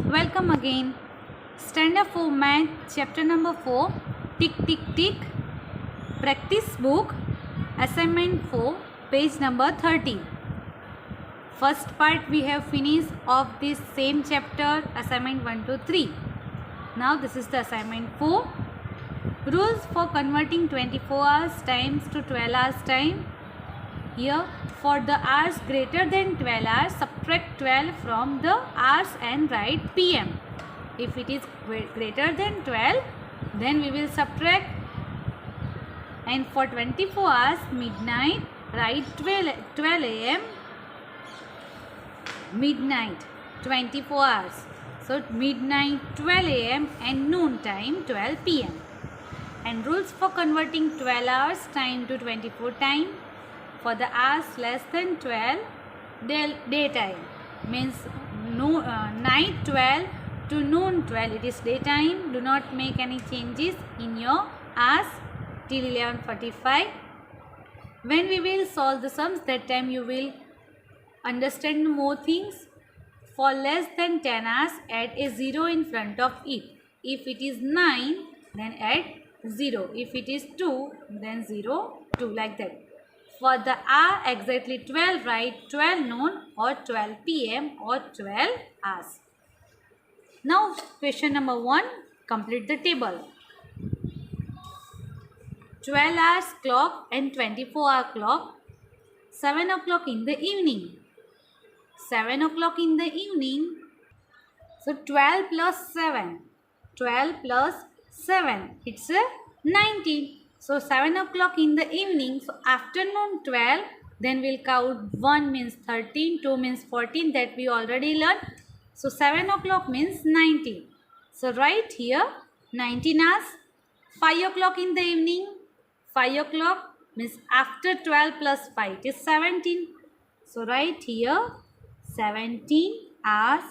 Welcome again. Stand up for math, chapter number 4. Tick, tick, tick. Practice book, assignment 4, page number 30. First part we have finished of this same chapter, assignment 1 to 3. Now this is the assignment 4. Rules for converting 24 hours times to 12 hours time. Here, for the hours greater than 12 hours, subtract 12 from the hours and write PM. If it is greater than 12, then we will subtract. And for 24 hours, midnight, write 12 AM, midnight, 24 hours. So, midnight, 12 AM and noon time, 12 PM. And rules for converting 12 hours time to 24 time. For the hours less than 12, daytime means night 12 to noon 12, it is daytime. Do not make any changes in your hours till 11:45. When we will solve the sums, that time you will understand more things. For less than 10 hours, add a 0 in front of it. If it is 9, then add 0. If it is 2, then 0, 2, like that. For the hour exactly 12, write 12 noon or 12 PM or 12 hours. Now question number 1, complete the table. 12 hours clock and 24-hour clock. 7 o'clock in the evening. 7 o'clock in the evening. So 12 plus 7. 12 plus 7. It's a 19. So 7 o'clock in the evening. So afternoon 12. Then we'll count 1 means 13. 2 means 14. That we already learned. So 7 o'clock means 19. So write here 19 hours. 5 o'clock in the evening. 5 o'clock means after 12 plus 5. It is 17. So write here 17 hours.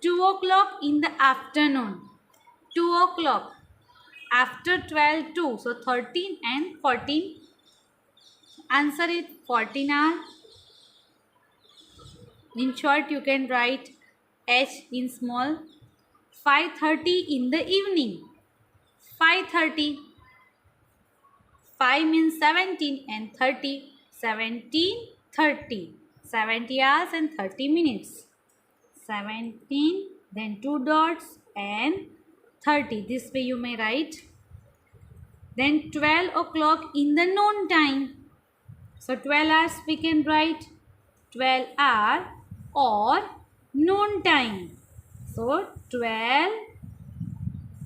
2 o'clock in the afternoon. 2 o'clock. After 12, 2. So 13 and 14. Answer it 14 hours. In short, you can write H in small. 5:30 in the evening. 5:30. 5 means 17 and 30. 17, 30. 70 hours and 30 minutes. 17, then 2 dots and 30. This way you may write. Then 12 o'clock in the noon time. So 12 hours we can write 12 hour or noon time. So 12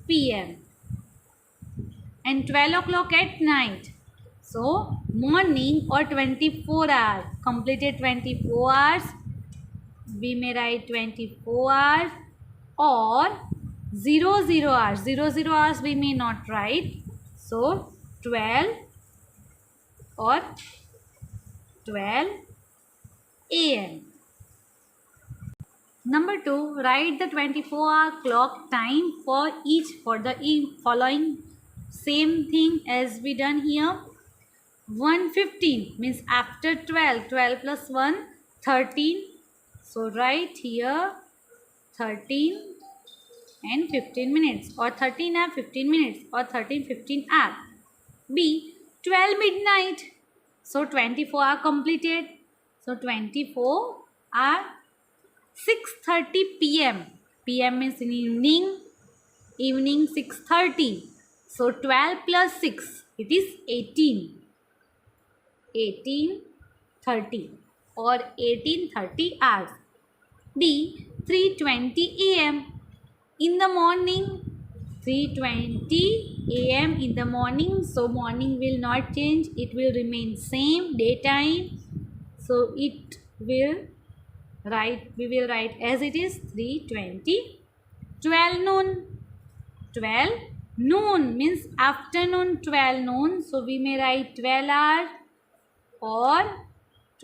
PM. And 12 o'clock at night. So morning or 24 hours. Completed 24 hours. We may write 24 hours or 00 hours. 00 hours we may not write. So 12 or 12 AM. Number 2, write the 24-hour clock time for each for the following same thing as we done here. 1:15 means after 12. 12 plus 1, 13. So write here 13 and 15 minutes or 13 and 15 minutes or 13, 15 hours. B, 12 midnight. So 24 hour completed. So 24 hour. 6:30 PM. PM means in evening. Evening 6:30. So 12 plus 6. It is 18. 18:30 or 18:30 hours. D, 3:20 AM. In the morning. 3:20 AM in the morning. So morning will not change. It will remain same. Daytime. So it will write. We will write as it is 3:20. 12 noon. 12 noon means afternoon 12 noon. So we may write 12 hours or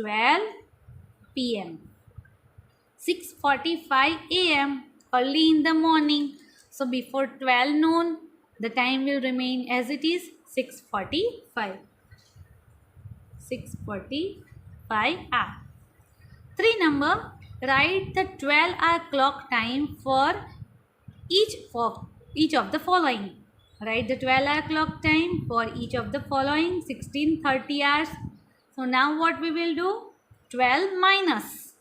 12 PM. 6:45 AM. Early in the morning. So before 12 noon, the time will remain as it is 6:45. 6:45 hours. 3 number, write the 12-hour clock time for each of the following. Write the 12-hour clock time for each of the following 16:30 hours. So now what we will do? 12 minus.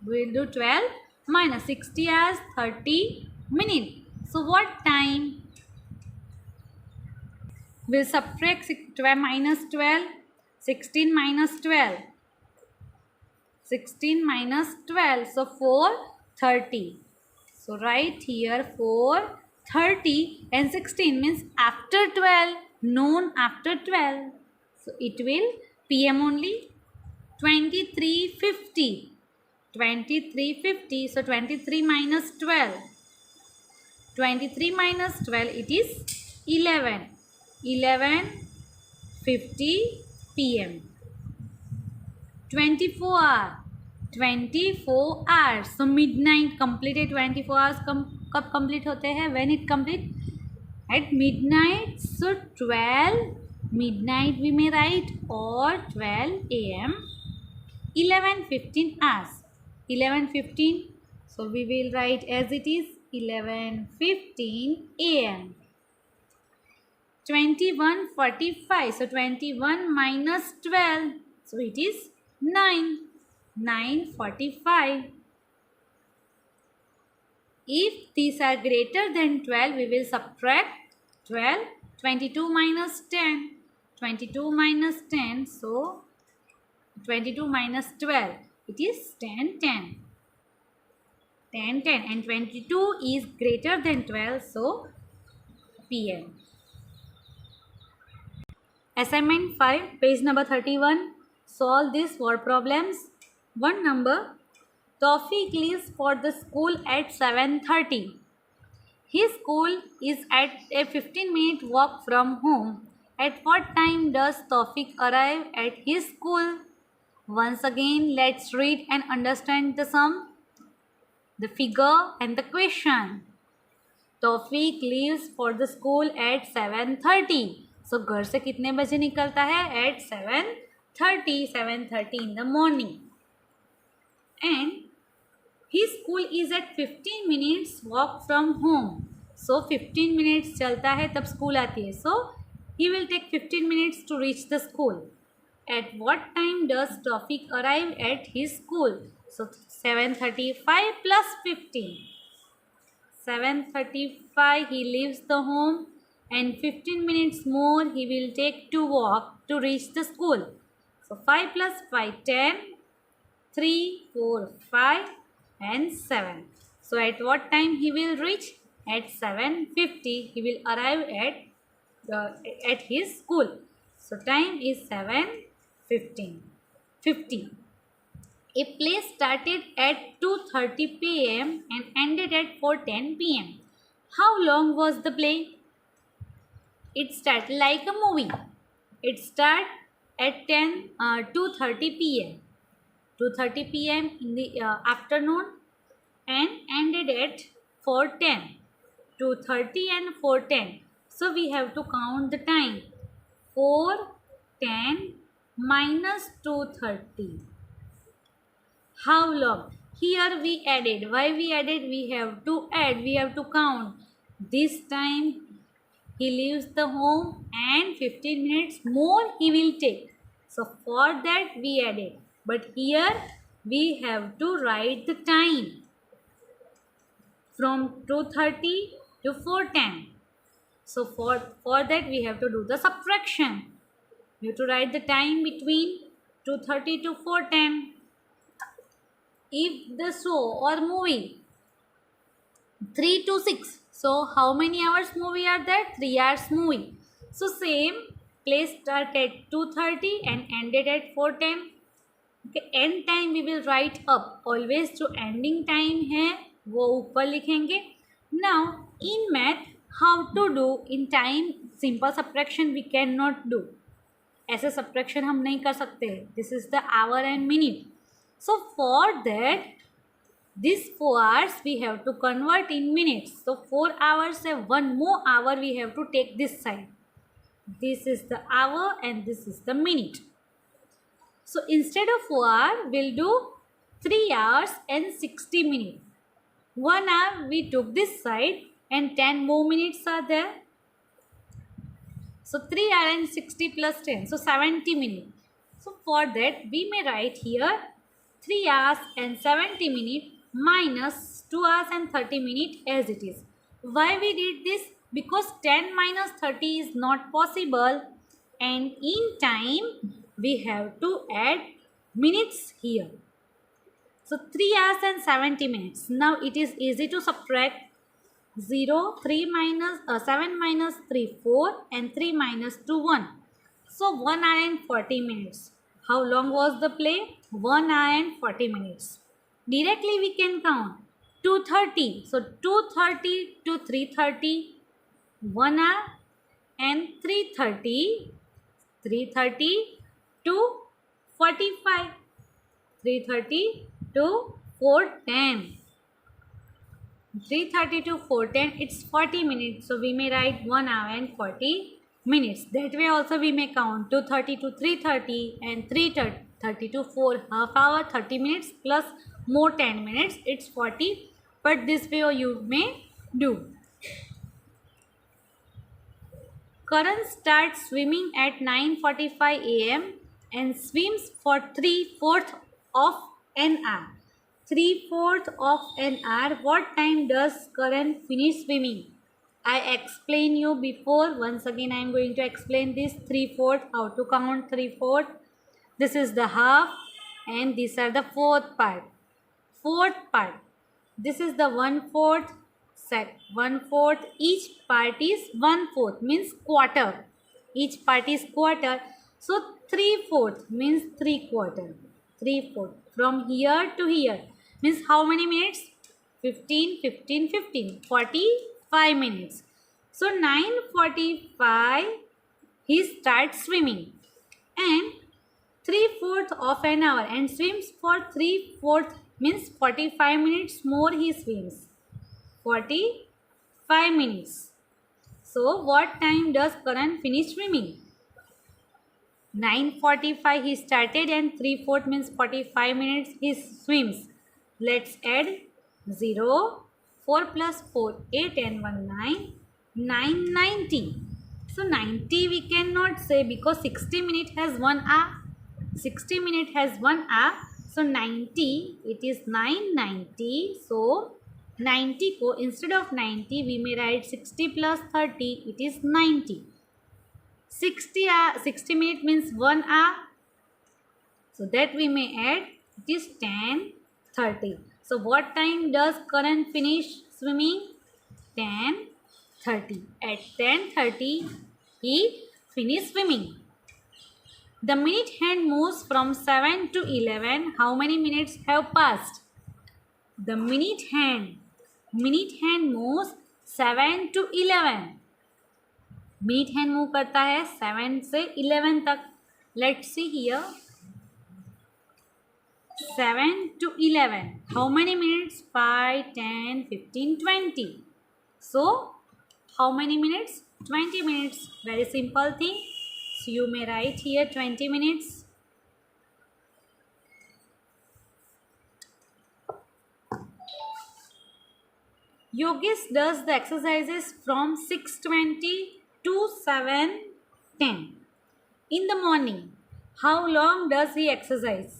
We will do 12 minus 60 hours 30 minutes. So what time? We'll subtract 12 minus 12. 16 minus 12. 16 minus 12. So 4:30. So write here 4:30 and 16 means after 12, noon after 12. So it will PM only. 23:50. 23:50. So 23 minus 12. 23 minus 12, it is 11. 11:50 PM. 24 hour. 24 hours. So midnight completed. 24 hours कब complete होते हैं? When it complete? At midnight. So 12 midnight we may write, or 12 AM. 11:15 hours. 11:15. So we will write as it is 11:15 AM. 21:45. So 21 minus 12. So it is 9. 9:45. If these are greater than 12, we will subtract 12. 22 minus 10. 22 minus 10. So 22 minus 12. It is 10, 10. 10, 10. And 22 is greater than 12. So PM. Assignment 5, page number 31. Solve these word problems. One number. Tawfiq leaves for the school at 7:30. His school is at a 15-minute walk from home. At what time does Tawfiq arrive at his school? Once again, let's read and understand the sum, the figure and the question. Tawfiq leaves for the school at 7:30. So घर से कितने बजे निकलता है? At 7:30. 7:30 in the morning. And his school is at 15 minutes walk from home. So 15 minutes चलता है तब school आती है. So he will take 15 minutes to reach the school. At what time does Tawfiq arrive at his school? So 7:35 plus 15. 7:35 he leaves the home, and 15 minutes more he will take to walk to reach the school. So 5 plus 5, 10. 3, 4, 5 and 7. So at what time he will reach? At 7:50 he will arrive at his school. So time is 7:15. 50. A play started at 2:30 PM and ended at 4:10 PM. How long was the play? It started like a movie. It started at 2:30 PM. 2:30 PM in the afternoon and ended at 4:10. 2:30 and 4:10. So we have to count the time. 4:10 minus 2:30. How long? Here we added. Why we added? We have to add. We have to count. This time he leaves the home and 15 minutes more he will take. So for that we added. But here we have to write the time from 2:30 to 4:10. So for that we have to do the subtraction. We have to write the time between 2:30 to 4:10. If the show or movie 3 to 6. So how many hours movie are there? 3 hours movie. So same, play started at 2:30 and ended at 4:10. Okay, end time we will write up. Always जो ending time है वो ऊपर लिखेंगे. Now in math, how to do in time simple subtraction we cannot do. ऐसे subtraction हम नहीं कर सकते. This is the hour and minute. So for that, these 4 hours we have to convert in minutes. So 4 hours से 1 more hour we have to take this side. This is the hour and this is the minute. So instead of 4 hour, we'll do 3 hours and 60 minutes. 1 hour we took this side and 10 more minutes are there. So 3 hours and 60 plus 10, so 70 minutes. So for that we may write here 3 hours and 70 minutes minus 2 hours and 30 minutes as it is. Why we did this? Because 10 minus 30 is not possible, and in time we have to add minutes here. So 3 hours and 70 minutes. Now it is easy to subtract. 0, 3 minus 7 minus 3, 4, and 3 minus 2, 1. So 1 hour and 40 minutes. How long was the play? 1 hour and 40 minutes. Directly we can count 2:30. So 2:30 to 3:30, 1 hour, and 3:30 to 45, 3:30 to 4:10. 3:30 to 4:10, it's 40 minutes. So we may write 1 hour and 40 minutes. That way also we may count 2:30 to 3:30 and 3:30 to 4, half hour, 30 minutes plus more 10 minutes, it's 40. But this way you may do. Karan starts swimming at 9:45 a.m. and swims for 3/4 of an hour. 3/4 of an hour. What time does Karan finish swimming? I explained you before. Once again I am going to explain this 3/4, how to count 3/4. This is the half and these are the fourth part. Fourth part. This is the 1/4. Set 1/4. Each part is 1/4 means quarter. Each part is quarter. So 3/4 means 3/4. 3/4 from here to here means how many minutes? 15, 15, 15. 45 minutes. So 9:45 he starts swimming and 3/4 of an hour and swims for 3/4 means 45 minutes more he swims. 45 minutes. So what time does Karan finish swimming? 9:45 he started and 3/4 means 45 minutes he swims. Let's add 0, 4 plus 4, 8 and 1, 9, 90. So 90 we cannot say because 60 minutes has 1 hour. 60 minutes has 1 hour. So 90, it is 990. So 90 को instead of 90 we may write 60 plus 30, it is 90. 60 minutes means 1 hour. So that we may add, it is 10:30. So what time does Karan finish swimming? 10:30. At 10:30 he finished swimming. The minute hand moves from 7 to 11. How many minutes have passed? The minute hand moves 7 to 11. minute hand move करता है 7 से 11 तक. Let's see here. 7 to 11. How many minutes? 5, 10, 15, 20. So how many minutes? 20 minutes. Very simple thing. So you may write here 20 minutes. Yogesh does the exercises from 6:20 to 7:10 in the morning. How long does he exercise?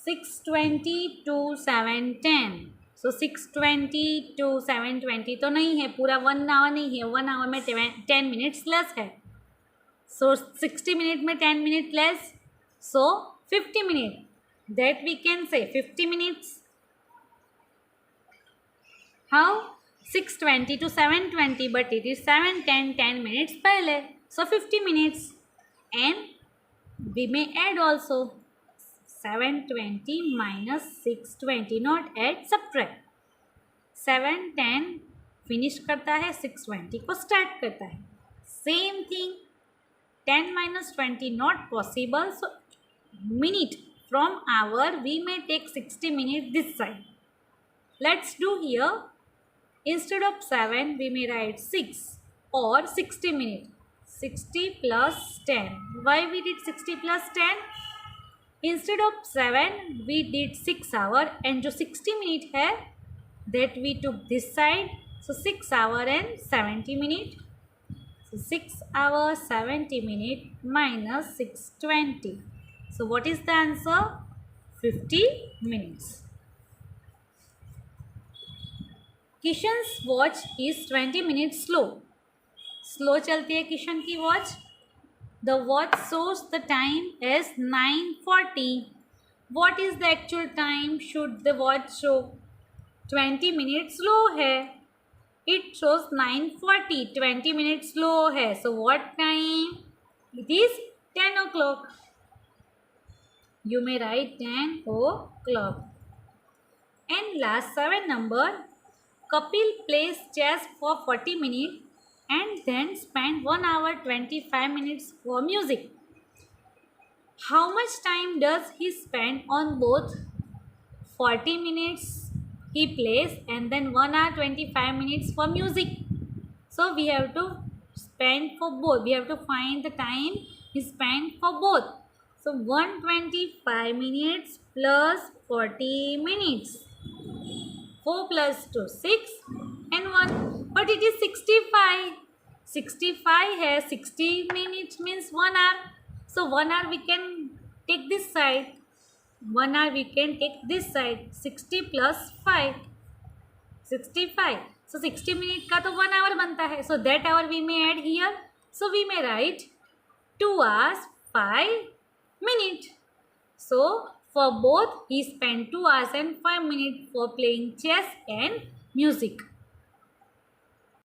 6:20 to 7:10. So 6:20 to 7:20 तो नहीं है, पूरा 1 hour नहीं है. 1 hour में 10 minutes less है. So 60 minute में 10 minute less. So 50 minute. That we can say 50 minutes. How? 6:20 to 7:20, but it is 7:10, 10 minutes पहले. So 50 minutes. And we may add also 7:20 minus 6:20. Not add, subtract. 7:10 finish करता है, 6:20 को start करता है. Same thing. 10 minus 20 not possible. So minute from hour we may take 60 minutes this side. Let's do here. Instead of 7 we may write 6 or 60 minutes. 60 plus 10. Why we did 60 plus 10? Instead of 7 we did 6 hour and जो 60 minute है that we took this side, so 6 hour and 70 minute. So 6 hours 70 minutes minus 620. So what is the answer? 50 minutes. Kishan's watch is 20 minutes slow. Slow चलती है किशन की watch. The watch shows the time as 9:40. What is the actual time should the watch show? 20 minutes slow है. It shows 9:40. 20 minutes slow है. So what time? It is 10 o'clock. You may write 10 o'clock. And last 7 number. Kapil plays chess for 40 minutes and then spend 1 hour 25 minutes for music. How much time does he spend on both? 40 minutes he plays and then 1 hour 25 minutes for music. So we have to spend for both. We have to find the time he spent for both. So 125 minutes plus 40 minutes. 4 plus 2 6 and 1. But it is 65. 65 है. 60 minutes means 1 hour. So 1 hour we can take this side. 1 hour we can take this side. 60 plus 5. 65. So 60 minute का तो 1 hour बनता है. So that hour we may add here. So we may write 2 hours 5 minutes. So for both he spent 2 hours and 5 minutes for playing chess and music.